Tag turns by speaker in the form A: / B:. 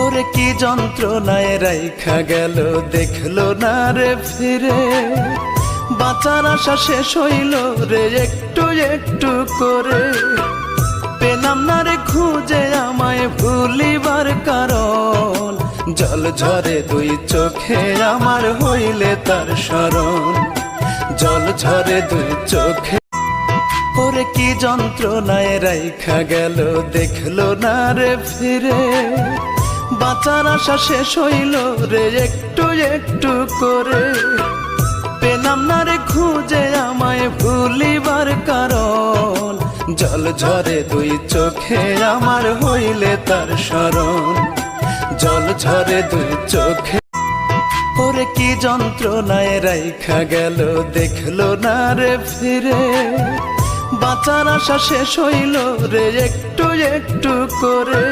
A: ওরে কি যন্ত্রণায় রাইখা গেল দেখলো না রে ফিরে, বাঁচার আশা শেষ হইল রে একটু একটু করে। পেলাম না রে খুঁজে আমায় ভুলিবার কারণ, জল ঝরে দুই চোখে আমার হইলে তার স্মরণ, জল ঝরে দুই চোখে। ওরে কি যন্ত্রণায় রাইখা গেল দেখলো না রে ফিরে, বাঁচার আশা শেষ হইল রে একটু একটু করে। পেলাম না রে খুঁজে আমায় ভুলিবার কারণ, জল ঝরে দুই চোখে আমার হইলে তার স্মরণ, জল ঝরে দুই চোখে। ওরে কি যন্ত্রণায় রাইখা গেল দেখলো না রে ফিরে, বাঁচার আশা শেষ হইল রে একটু একটু করে।